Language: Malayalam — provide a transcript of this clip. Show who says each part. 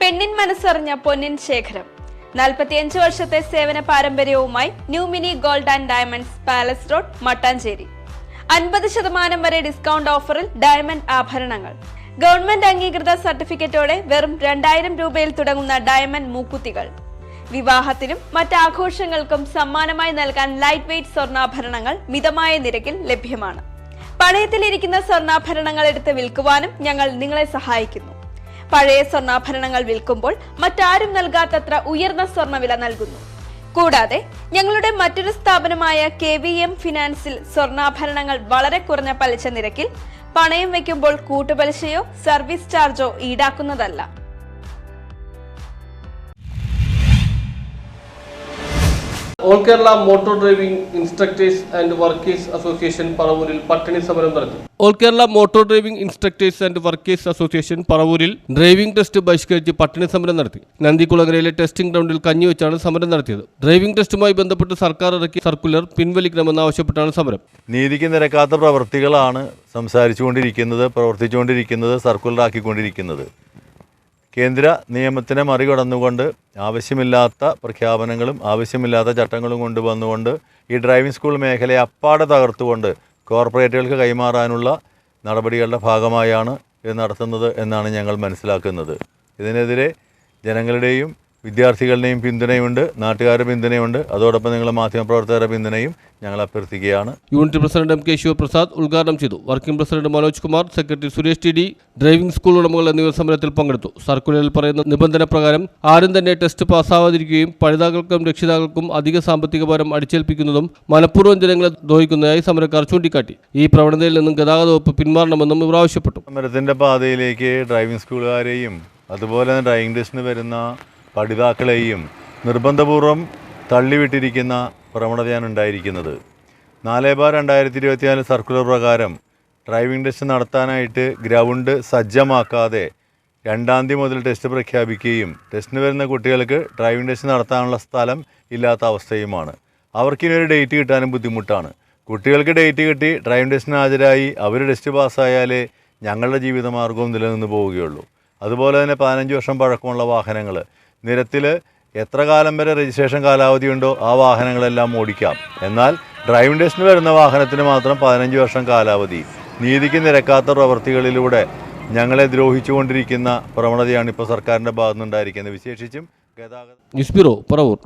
Speaker 1: പെണ്ണിൻ മനസ്സറിഞ്ഞ പൊന്നിൻ ശേഖരം 45 വർഷത്തെ സേവന പാരമ്പര്യവുമായി new mini gold and diamonds palace road Mattancherry 50% വരെ ഡിസ്കൗണ്ട് ഓഫറിൽ ഡയമണ്ട് ആഭരണങ്ങൾ ഗവൺമെന്റ് അംഗീകൃത സർട്ടിഫിക്കറ്റോടെ വെറും 2000 രൂപയിൽ തുടങ്ങുന്ന ഡയമണ്ട് മൂക്കുത്തികൾ വിവാഹത്തിനും മറ്റാഘോഷങ്ങൾക്കും സമ്മാനമായി നൽകാൻ ലൈറ്റ് വെയ്റ്റ് സ്വർണ്ണാഭരണങ്ങൾ മിതമായ നിരക്കിൽ ലഭ്യമാണ്. പണയത്തിലിരിക്കുന്ന സ്വർണ്ണാഭരണങ്ങൾ എടുത്ത് വിൽക്കുവാനും ഞങ്ങൾ നിങ്ങളെ സഹായിക്കുന്നു. പഴയ സ്വർണ്ണാഭരണങ്ങൾ വിൽക്കുമ്പോൾ മറ്റാരും നൽകാത്തത്ര ഉയർന്ന സ്വർണ്ണവില നൽകുന്നു. കൂടാതെ ഞങ്ങളുടെ മറ്റൊരു സ്ഥാപനമായ KVM ഫിനാൻസിൽ സ്വർണ്ണാഭരണങ്ങൾ വളരെ കുറഞ്ഞ പലിശ നിരക്കിൽ പണയം വയ്ക്കുമ്പോൾ കൂട്ടുപലിശയോ സർവീസ് ചാർജോ ഈടാക്കുന്നതല്ല.
Speaker 2: All Kerala motor driving instructors and workers association പറവൂരിൽ പട്ടിണി സമരം നടത്തി. All Kerala motor driving instructors and workers association പറവൂരിൽ ഡ്രൈവിംഗ് ടെസ്റ്റ് ബഹിഷ്കരിച്ച് പട്ടിണി സമരം നടത്തി. നന്ദികുളങ്ങരയിലെ ടെസ്റ്റിംഗ് ഗ്രൗണ്ടിൽ കഞ്ഞിവെച്ചാണ് സമരം നടത്തിയത്. ഡ്രൈവിംഗ് ടെസ്റ്റുമായി ബന്ധപ്പെട്ട് സർക്കാർ ഇറക്കിയ സർക്കുലർ പിൻവലിക്കണമെന്നാവശ്യപ്പെട്ടാണ് സമരം.
Speaker 3: നീതിക്ക് നിരക്കാത്ത പ്രവൃത്തികളാണ് സംസാരിച്ചുകൊണ്ടിരിക്കുന്നത്, പ്രവർത്തിച്ചുകൊണ്ടിരിക്കുന്നത്, സർക്കുലറാക്കിക്കൊണ്ടിരിക്കുന്നത്. കേന്ദ്ര നിയമത്തിനെ മറികടന്നുകൊണ്ട് ആവശ്യമില്ലാത്ത പ്രഖ്യാപനങ്ങളും ആവശ്യമില്ലാത്ത ചട്ടങ്ങളും കൊണ്ടുവന്നുകൊണ്ട് ഈ ഡ്രൈവിംഗ് സ്കൂൾ മേഖലയെ അപ്പാടെ തകർത്തുകൊണ്ട് കോർപ്പറേറ്റുകൾക്ക് കൈമാറാനുള്ള നടപടികളുടെ ഭാഗമായാണ് ഇത് നടത്തുന്നത് എന്നാണ് ഞങ്ങൾ മനസ്സിലാക്കുന്നത്. ഇതിനെതിരെ ജനങ്ങളുടെയും വിദ്യാർത്ഥികളുടെയും പിന്തുണയുണ്ട്, നാട്ടുകാരുടെ പിന്തുണയുണ്ട്. അതോടൊപ്പം നിങ്ങൾ മാധ്യമപ്രവർത്തകരുടെ പിന്തുണയും ഞങ്ങൾ അഭ്യർത്ഥിക്കുകയാണ്.
Speaker 2: യൂണിറ്റ് പ്രസിഡന്റ് MK ശിവപ്രസാദ് ഉദ്ഘാടനം ചെയ്തു. Working president Manoj Kumar, secretary Suresh TD, driving school ഉടമകൾ എന്നിവർ സമരത്തിൽ പങ്കെടുത്തു. സർക്കുലറിൽ പറയുന്ന നിബന്ധന പ്രകാരം ആരും തന്നെ ടെസ്റ്റ് പാസ്സാവാതിരിക്കുകയും പഠിതാക്കൾക്കും രക്ഷിതാക്കൾക്കും അധിക സാമ്പത്തിക ഭാരം അടിച്ചേൽപ്പിക്കുന്നതും മനഃപൂർവ്വം ജനങ്ങളെ ദ്രോഹിക്കുന്നതായി സമരക്കാർ ചൂണ്ടിക്കാട്ടി. ഈ പ്രവണതയിൽ നിന്നും ഗതാഗത വകുപ്പ് പിന്മാറണമെന്നും ഇവർ ആവശ്യപ്പെട്ടു.
Speaker 3: സമരത്തിൻ്റെ പാതയിലേക്ക് ഡ്രൈവിംഗ് സ്കൂളുകാരെയും അതുപോലെ തന്നെ ഡ്രൈവിംഗ് ടെസ്റ്റിന് വരുന്ന പഠിതാക്കളെയും നിർബന്ധപൂർവം തള്ളിവിട്ടിരിക്കുന്ന പ്രവണതയാണ് ഉണ്ടായിരിക്കുന്നത്. 4/2024 സർക്കുലർ പ്രകാരം ഡ്രൈവിംഗ് ടെസ്റ്റ് നടത്താനായിട്ട് ഗ്രൗണ്ട് സജ്ജമാക്കാതെ 2-ാം തീയതി മുതൽ ടെസ്റ്റ് പ്രഖ്യാപിക്കുകയും ടെസ്റ്റിന് വരുന്ന കുട്ടികൾക്ക് ഡ്രൈവിംഗ് ടെസ്റ്റ് നടത്താനുള്ള സ്ഥലം ഇല്ലാത്ത അവസ്ഥയുമാണ്. അവർക്കിനൊരു ഡേറ്റ് കിട്ടാനും ബുദ്ധിമുട്ടാണ്. കുട്ടികൾക്ക് ഡേറ്റ് കിട്ടി ഡ്രൈവിംഗ് ടെസ്റ്റിന് ഹാജരായി അവർ ടെസ്റ്റ് പാസ്സായാലേ ഞങ്ങളുടെ ജീവിതമാർഗവും നിലനിന്ന് പോവുകയുള്ളൂ. അതുപോലെ തന്നെ 15 വർഷം പഴക്കമുള്ള വാഹനങ്ങൾ നിരത്തിൽ എത്ര കാലം വരെ രജിസ്ട്രേഷൻ കാലാവധി ഉണ്ടോ ആ വാഹനങ്ങളെല്ലാം ഓടിക്കാം. എന്നാൽ ഡ്രൈവിംഗ് ടെസ്റ്റിന് വരുന്ന വാഹനത്തിന് മാത്രം 15 വർഷം കാലാവധി. നീതിക്ക് നിരക്കാത്ത പ്രവൃത്തികളിലൂടെ ഞങ്ങളെ ദ്രോഹിച്ചുകൊണ്ടിരിക്കുന്ന പ്രവണതയാണ് ഇപ്പോൾ സർക്കാരിൻ്റെ ഭാഗത്തുനിന്നുണ്ടായിരിക്കുന്നത്. വിശേഷിച്ചും ഗതാഗത
Speaker 2: ന്യൂസ് ബ്യൂറോ പറവൂർ.